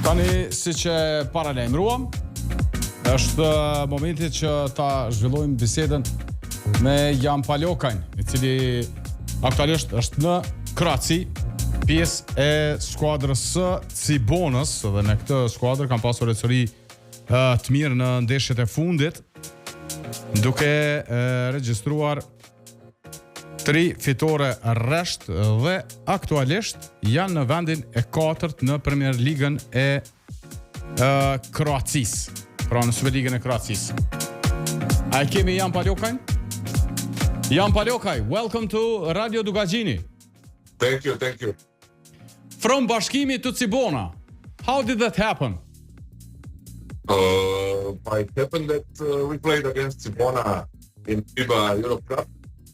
Tani, si që paralajmëruam, është momenti që ta zhvillojmë bisedën me Jan Palokajn, I cili aktualisht është në Kroaci, pjesë e skuadrës së Cibonës, dhe në këtë skuadër kanë pasur ecuri të mirë në ndeshjet e fundit, duke regjistruar 3 fitore rresht dhe aktualisht janë në vendin e 4 në Premier Ligën e Kroacisë, pra në Superligën e Kroacisë. A kemi Jan Palokajn? Jan Palokaj, welcome to Radio Dugagjini. Thank you. From Bashkimi to Cibona, how did that happen? It happened that we played against Cibona in FIBA Europe Cup,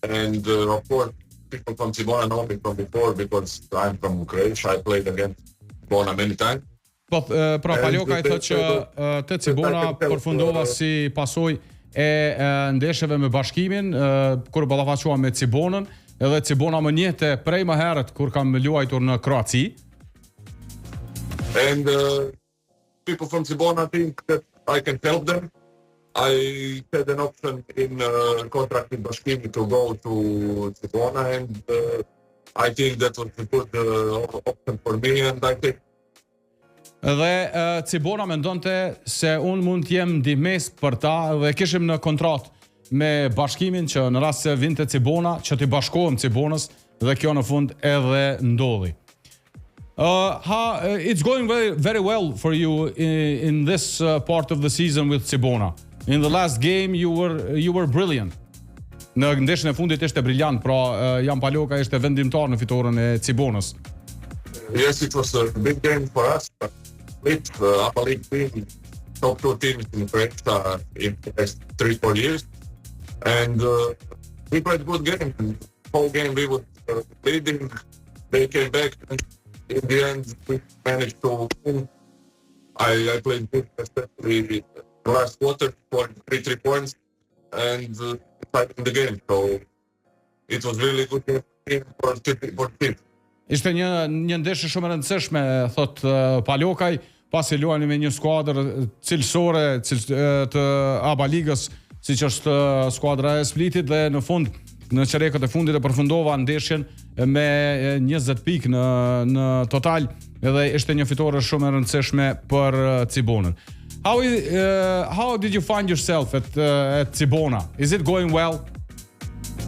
and of course people from Cibona know me from before because I'm from Croatia. I played against Cibona many times. Pra Palokaj thotë që te Cibona përfundova si pasojë e ndeshjeve me Bashkimin, kur ballafaqoha me Cibonën, edhe Cibona më njehte prej më herët kur kam luajtur në Kroaci. And people from Cibona think that I can help them. I had an option in contract in Bashkimi to go to Cibona, and I think that was a good option for me, and I think. Dhe Cibona mendonte se unë mund të jem ndihmës për ta dhe kishim në kontratë me Bashkimin që në rast se vinte Cibona që t'i bashkohem Cibonës dhe kjo në fund edhe ndodhi. It's going very well for you in this part of the season with Cibona. In the last game you were brilliant. Në ndeshjen e fundit ishte briljant, pra Jan Palokaj ishte vendimtar në fitoren e Cibonës. Yes, it was a big game for us. With upper league team, top 2 teams in Croatia in the last 3-4 years, and we played good game. The whole game we were leading. They came back, and in the end we managed to win. I played good, especially the last quarter, for 3 points, and fighting the game. So it was really good game for team. Ishte një ndeshje shumë e rëndësishme, thot Palokaj, pasi luani me një skuadër cilësore të ABA Ligës, siç është skuadra e Splitit, dhe në fund, në çereket e fundit e përfundova ndeshjen me 20 pikë në total, edhe ishte një fitore shumë e rëndësishme për Cibonën. How did you find yourself at Cibona? Is it going well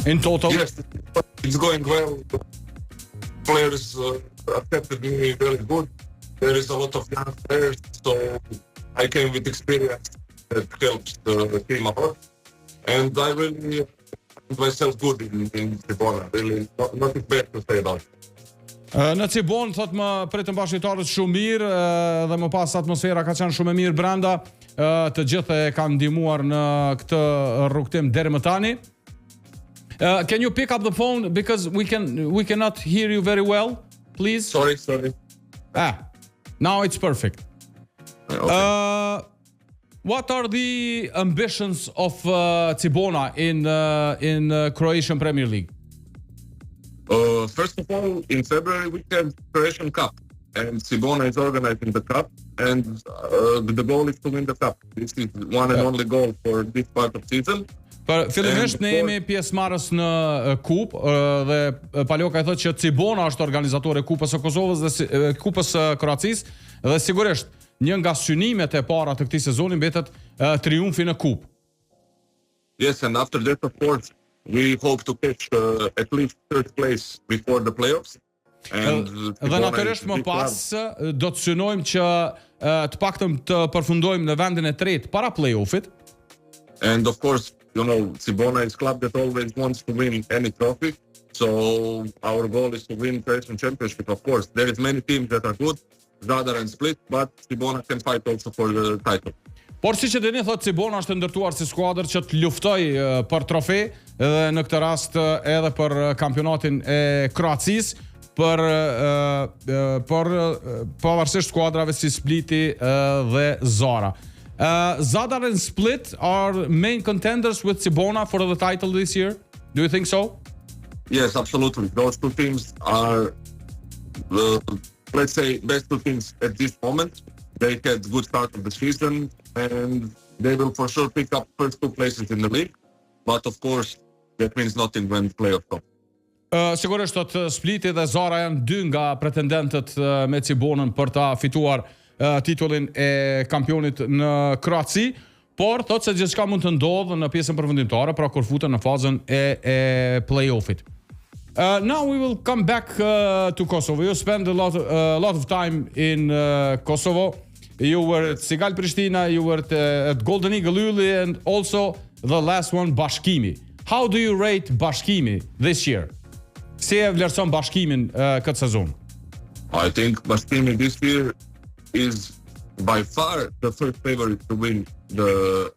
in total? Yes, it's going well. Players accepted me very good. There is a lot of young players, so I came with experience that helps the team a lot. And I really find myself good in Cibona. Really, nothing bad to say about it. Në Cibonë, thot më pritën bashkëtarët shumë mirë, dhe më pas atmosfera ka qenë shumë e mirë brenda, të gjithë e kanë ndihmuar në këtë rrugtim deri më tani. Can you pick up the phone because we cannot hear you very well, please? Sorry. Now it's perfect. Okay. What are the ambitions of Cibona in Croatian Premier League? First of all, in February we have Croatian Cup, and Cibona is organizing the cup, and the goal is to win the cup. This is one and only goal for this part of season. Fillimisht ne jemi pjesëmarrës në kupë dhe Palokaj thotë që Cibona është organizator e Kupës së Kosovës dhe Kupës së Kroacisë, dhe sigurisht një nga synimet e para të këtij sezoni mbetet triumfi në kupë. Yes, and after that, of course, we hope to catch at least third place before the playoffs. Dhe natyrisht më pas do të synojmë që të paktën të përfundojmë në vendin e tretë para playoffit. And of course, you know, Cibona is a club that always wants to win any trophy. So our goal is to win Croatian Championship. Of course, there is many teams that are good, Zadar and Split, but Cibona can fight also for the title. Por siç e dini, thot Cibona është ndërtuar si skuadër që të luftoj për trofe, edhe në këtë rast edhe për kampionatin e Kroacisë, për pavarësisht skuadrave si Spliti dhe Zara. Zadar and Split are main contenders with Cibona for the title this year. Do you think so? Yes, absolutely. Those two teams are, let's say, best two teams at this moment. they had good start of the season and they will for sure pick up first 2 places in the league. But of course, that means nothing when playoff come. Sigurisht të Spliti dhe Zara janë 2 nga pretendentët me Cibonën për ta fituar titullin e kampionit në Kroaci, por thot se gjithçka mund të ndodhë në pjesën përfundimtare, pra kur futen në fazën e play-offit. Now we will come back to Kosovo. You spent a lot of time in Kosovo. You were at Sigal Prishtina, you were at Golden Eagle Uli, and also the last one, Bashkimi. How do you rate Bashkimi this year? Si e vlerëson Bashkimin këtë sezon? I think Bashkimi this year is by far the first favorite to win the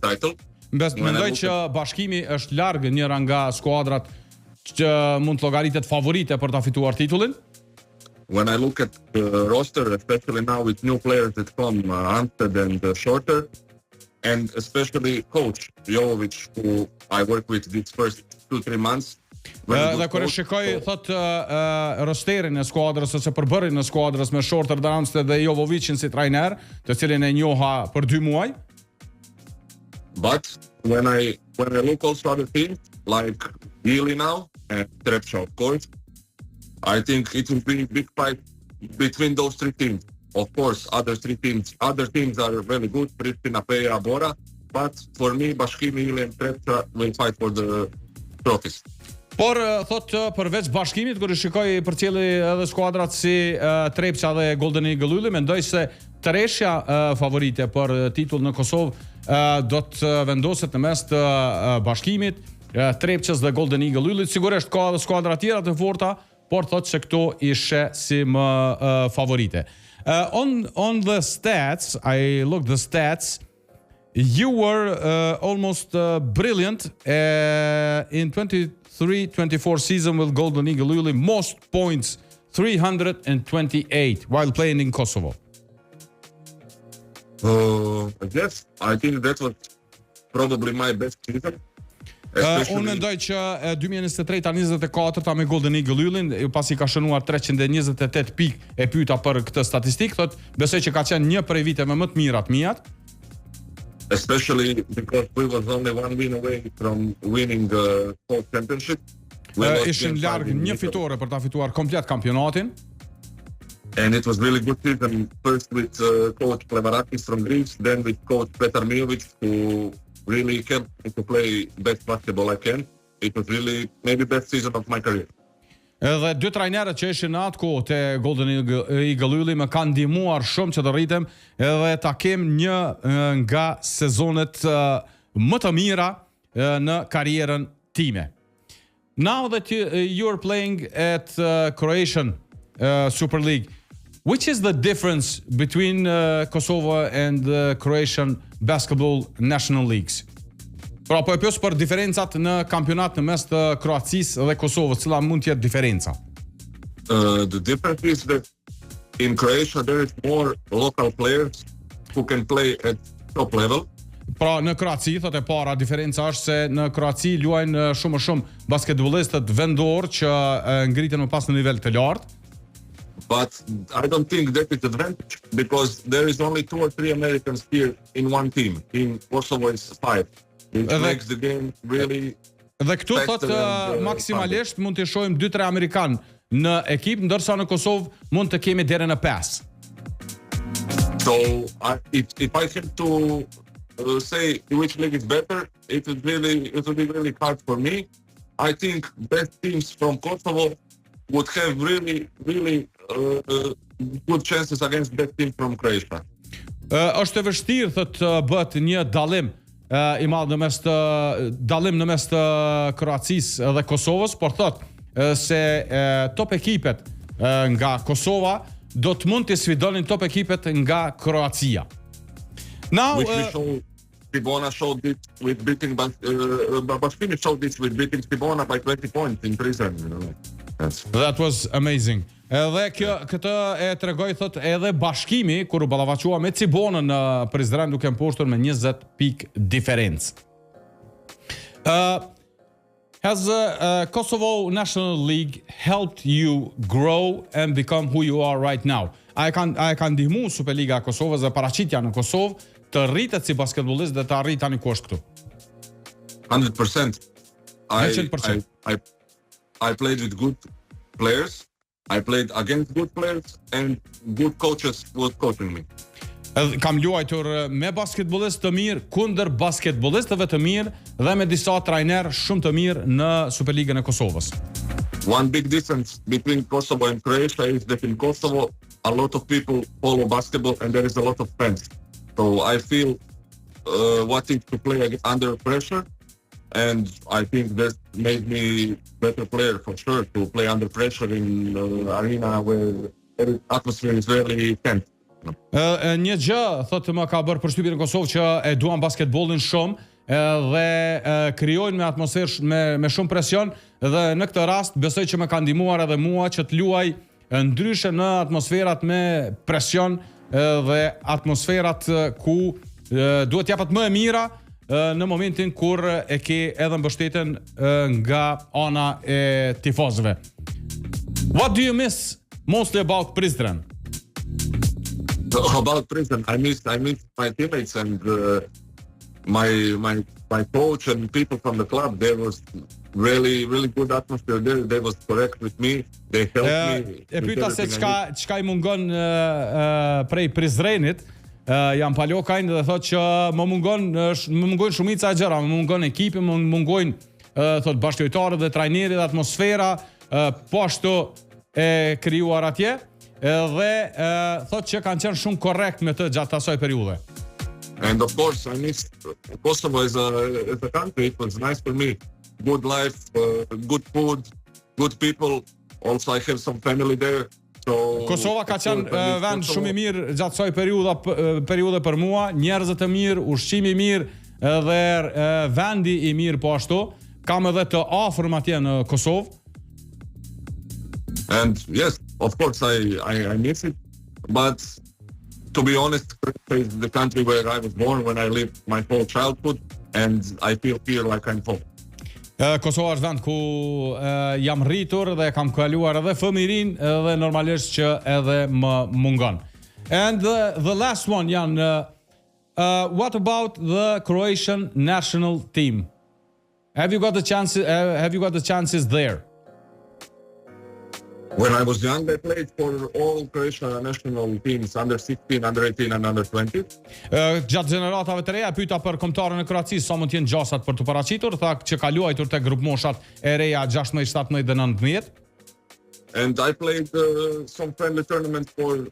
title. Mendoj që Bashkimi është larg njëra nga skuadrat që mund të llogaritet favorite për ta fituar titullin. When I look at the roster, especially now with new players that come, Armstead and Shorter, and especially coach Jovovic, who I work with these first 2-3 months. Dhe kur e shikoj thot rosterin e skuadrës ose përbërjen e skuadrës me Shorter, Armstead dhe Jovovicin si trajner, të cilin e njoha për 2 muaj. But when I look also at the teams like Gili now and Trepcha, of course, I think it will be a big fight between those 3 teams. Of course, other teams are very good, Pristina, Peja, Bora, but for me, Bashkimi, Gili and Trepcha will fight for the trophies. Por thot përveç Bashkimit, kur i shikoj përcjelli edhe skuadrat si Trepça dhe Golden Eagle Uli, mendoj se treshja favorite për titull në Kosovë do të vendoset në mes të Bashkimit, Trepçës dhe Golden Eagle Ulit. Sigurisht ka edhe skuadra tjera të forta, por thot se këto ishe si më favorite. On the stats, I looked the stats. You were almost brilliant in 23-24 season with Golden Eagle Uli, most points 328 while playing in Kosovo. Yes, I think that was probably my best season. Unë mendoj që 2023-24 me Golden Eagle Ullin, pasi ka shënuar 328 pikë e pyeta për këtë statistikë, thot besoj që ka qenë një prej viteve më të mira të mijat. Especially because we was only 1 win away from winning the whole championship. Ishin larg një fitore për ta fituar komplet kampionatin. And it was really good season, first with coach Plevarakis from Greece, then with coach Petar Mijovic, who really helped me to play best basketball I can. It was really maybe best season of my career. Edhe 2 trajnerët që ishin në atë kohë te Golden Eagle Uli më kanë ndihmuar shumë që të rritem edhe ta kem një nga sezonet më të mira në karrierën time. Now that you're playing at Croatian Super League, which is the difference between Kosovo and the Croatian Basketball National Leagues? Pra po e pyes për diferencat në kampionat në mes të Kroacisë dhe Kosovës, cila mund të jetë diferenca? The difference is that in Croatia there is more local players who can play at top level. Pra në Kroaci, thot e para diferenca është se në Kroaci luajnë shumë basketbollistët vendor që ngriten më pas në nivel të lartë. But I don't think that is advantage because there is only 2 or 3 Americans here in one team. In Kosovo is 5. It makes the game really. Dhe këtu thot maksimalisht mund të shohim 2-3 amerikan në ekip, ndërsa në Kosovë mund të kemi deri në 5. So if I have to say which league is better, it would be really hard for me. I think best teams from Kosovo would have really good chances against best team from Croatia. Është e vështirë thot bëhet një dallim i madh në mes të Kroacisë dhe Kosovës, por thot se top ekipet nga Kosova do të mund të sfidonin top ekipet nga Kroacia. Now Cibona showed this with beating Bashkimi showed this with beating Cibona by 20 points in prison, you know. That was amazing. Edhe këtë e tregoj thot edhe Bashkimi kur u ballafaqua me Cibonën në Prizren duke mposhtur me 20 pikë diferencë. Has Kosovo National League helped you grow and become who you are right now? a e ka ndihmu Superliga e Kosovës dhe paraqitja në Kosovë të rritet si basketbollist dhe të arrit tani ku është këtu? 100%. 100%. I played with good players. I played against good players and good coaches was coaching me. Kam luajtur me basketbollistë të mirë, kundër basketbollistëve të mirë dhe me disa trajner shumë të mirë në Superligën e Kosovës. One big difference between Kosovo and Croatia is that in Kosovo a lot of people follow basketball and there is a lot of fans. So I feel wanting to play under pressure, and I think that made me better player for sure, to play under pressure in arena where the atmosphere is really tense. Një gjë, thotë, më ka bërë përshtypje në Kosovë që e duan basketbollin shumë dhe krijojnë me atmosferë me shumë presion, dhe në këtë rast besoj që më ka ndihmuar edhe mua që të luaj ndryshe në atmosferat me presion dhe atmosferat ku duhet japet më e mira në momentin kur e ke edhe mbështetjen nga ana e tifozëve. What do you miss mostly about Prizren? About Prizren, I miss my teammates and my coach and people from the club. There was really good atmosphere there. They was correct with me. They helped me. E pyeta se çka I mungon prej Prizrenit. Jam Palokajn dhe thotë që më mungojnë shumica e gjëra, më mungon ekipi, më mungojnë thotë bashkëtojtarët dhe trajneri dhe atmosfera po ashtu e krijuar atje. Dhe thotë që kanë qenë shumë korrekt me të gjatë asaj periudhe. And of course, I miss Kosovo as a country. It was nice for me. Good life, good food, good people. Also, I have some family there. So Kosova ka qenë vend shumë I mirë gjatë asaj periudhe për mua, njerëz të mirë, ushqimi I mirë dhe vendi I mirë po ashtu. Kam edhe të afërm atje në Kosovë. And yes, of course, I miss it. But to be honest, Croatia is the country where I was born, when I lived my whole childhood, and I feel here like I'm home. Kosova është vend ku jam rritur dhe kam kaluar edhe fëmijërinë dhe normalisht që edhe më mungon. And the last one, Jan, what about the Croatian national team? Have you got the chances there? When I was young, I played for all Croatian national teams, under 16, under 18 and under 20. Gjatë gjeneratave të reja pyeta për kombëtarën e Kroacisë sa mund të jenë gjasat për të paraqitur, tha që ka luajtur te grupmoshat e reja 16, 17 dhe 19. And I played some friendly tournaments for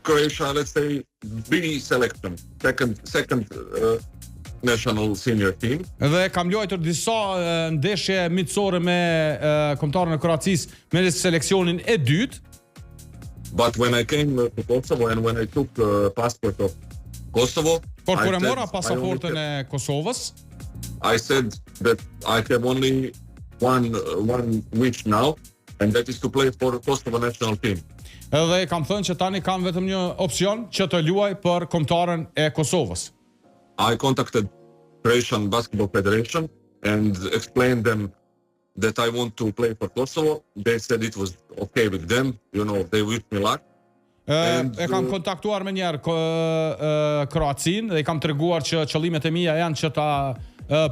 Croatia, let's say B selection, second national senior team. Dhe kam luajtur disa ndeshje miqësore me kombëtarën e Kroacisë me seleksionin e dytë. But when I came to Kosovo and when I took the passport of Kosovo, Por kur e mora pasaportën e Kosovës, I said that I have only one wish now, and that is to play for the Kosovo national team. Edhe kam thënë që tani kam vetëm një opsion që të luaj për kombëtarën e Kosovës. I contacted Croatian Basketball Federation and explained them that I want to play for Kosovo. They said it was okay with them, they wished me luck. E kam kontaktuar me njerë Kroacin dhe I kam treguar që qëllimet e mia janë që ta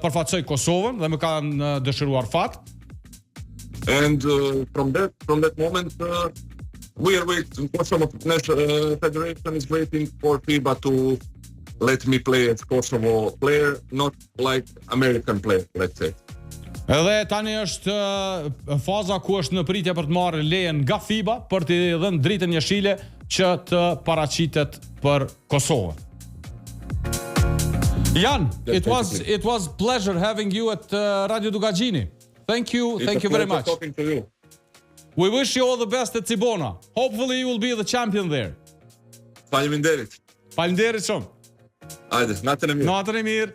përfaqësoj Kosovën dhe më kanë dëshiruar fat. And from that moment, we are waiting. Kosovo Federation is waiting for FIBA to let me play as Kosovo player, not like American player, let's say. Edhe tani është faza ku është në pritje për të marrë lejen nga FIBA për t'i dhënë dritën jeshile që të paraqitet për Kosovën. Jan, it was pleasure having you at Radio Dugagjini. Thank you very much. Talking to you. We wish you all the best at Cibona. Hopefully you will be the champion there. Faleminderit. Faleminderit shumë. Hajde, natën e mirë. Natën e mirë.